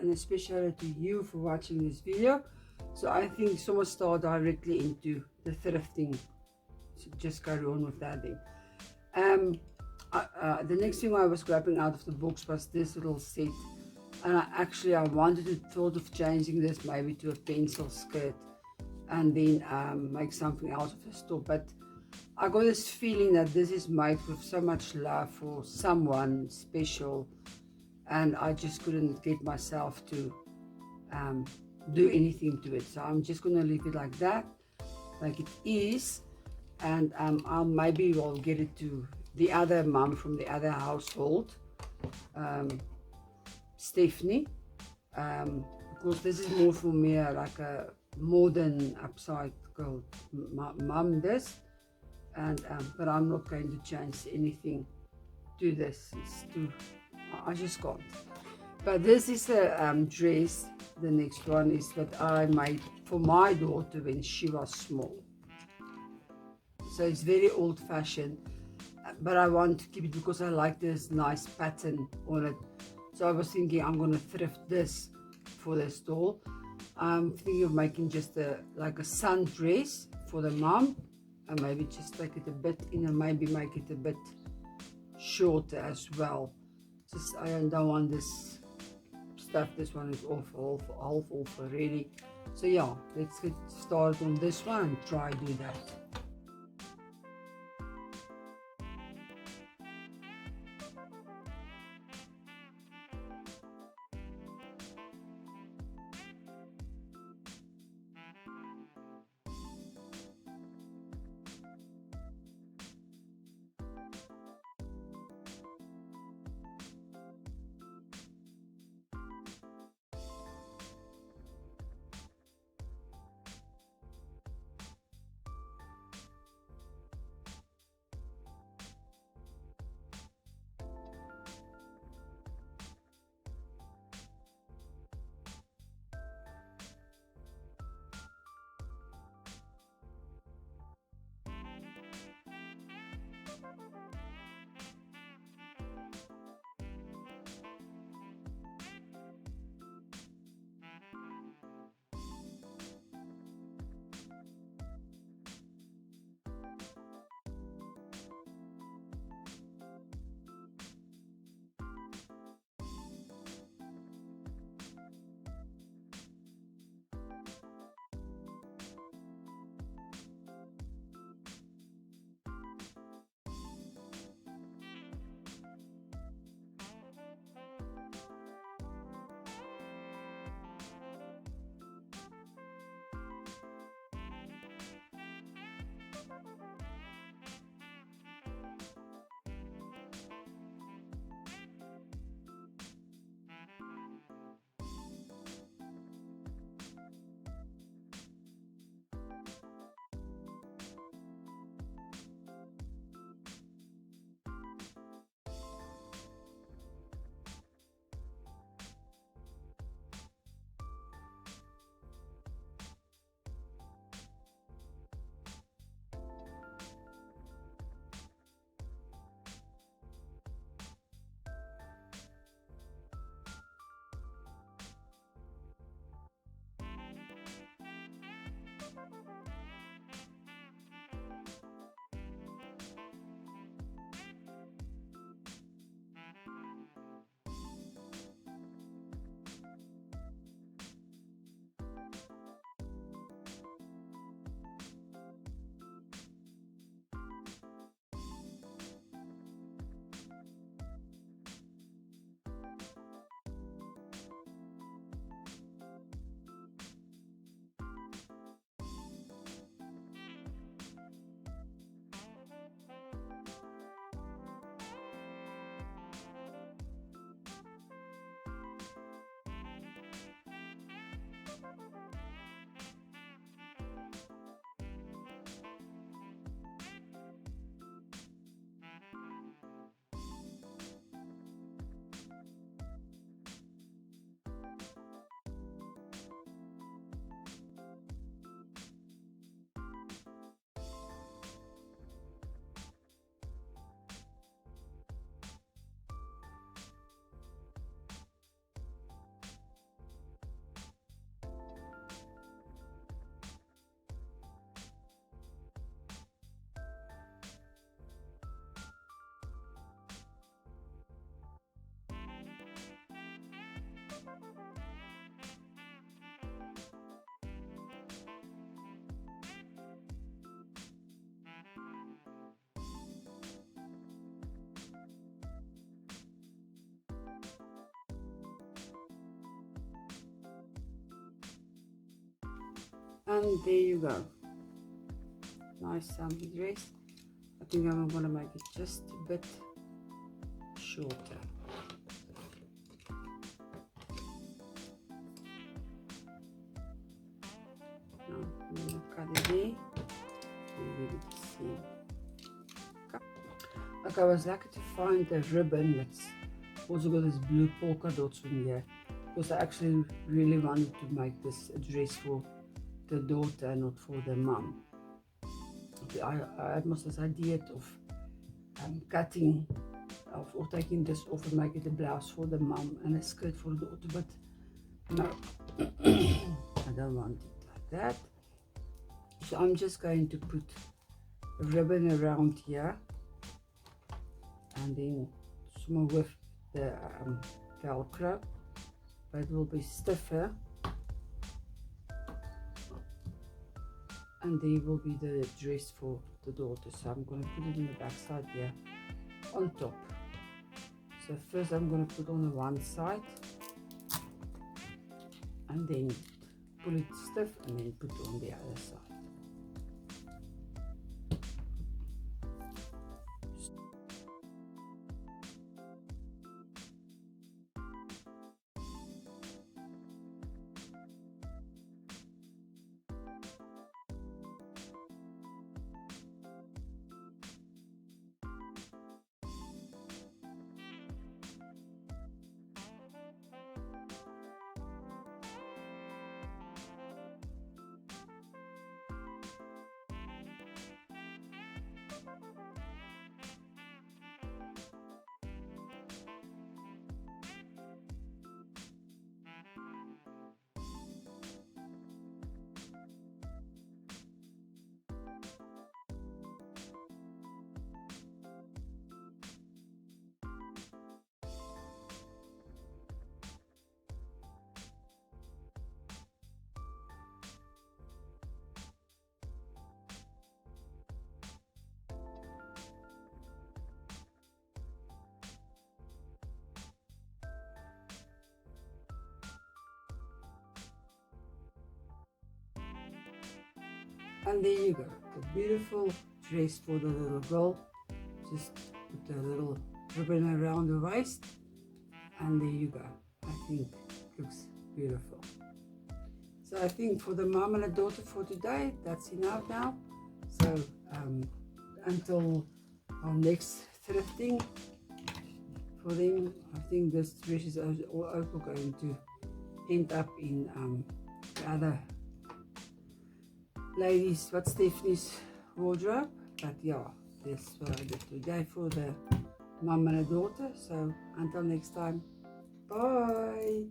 and a special to you for watching this video. So I think someone start directly into the thrifting. So just carry on with that then. The next thing I was grabbing out of the box was this little set, and I wanted to thought of changing this maybe to a pencil skirt and then make something out of the top, but I got this feeling that this is made with so much love for someone special, and I just couldn't get myself to do anything to it. So I'm just gonna leave it like that, like it is, and maybe I'll get it to the other mom from the other household, Stephanie, because this is more for me like a modern upcycle mom this. And but I'm not going to change anything to this. I just can't. But this is a dress. The next one is what I made for my daughter when she was small. So it's very old-fashioned, but I want to keep it because I like this nice pattern on it. So I was thinking I'm gonna thrift this for this doll. I'm thinking of making just like a sun dress for the mom, and maybe just take it a bit in and maybe make it a bit shorter as well. Just I don't want this stuff. This one is half off already. So yeah, let's get started on this one and try do that. And there you go. Nice dress. I think I'm gonna make it just a bit shorter. Now I'm gonna cut it there. Okay, I was lucky to find a ribbon that's also got this blue polka dots on here, because I actually really wanted to make this a dress for the daughter, not for the mom. I had this idea of cutting off or taking this off and make it a blouse for the mom and a skirt for the daughter, but no, I don't want it like that. So I'm just going to put a ribbon around here, and then some with the velcro, but it will be stiffer, and there will be the dress for the daughter. So I'm going to put it in the back side here on top. So first I'm going to put on the one side and then pull it stiff and then put it on the other side. And there you go, a beautiful dress for the little girl. Just put a little ribbon around the waist, and there you go. I think it looks beautiful. So I think for the mom and the daughter for today, that's enough now. So until our next thrifting for them, I think this dress is also going to end up in the other ladies, what Stephanie's wardrobe. But yeah, that's what I did today for the mom and the daughter. So until next time, bye.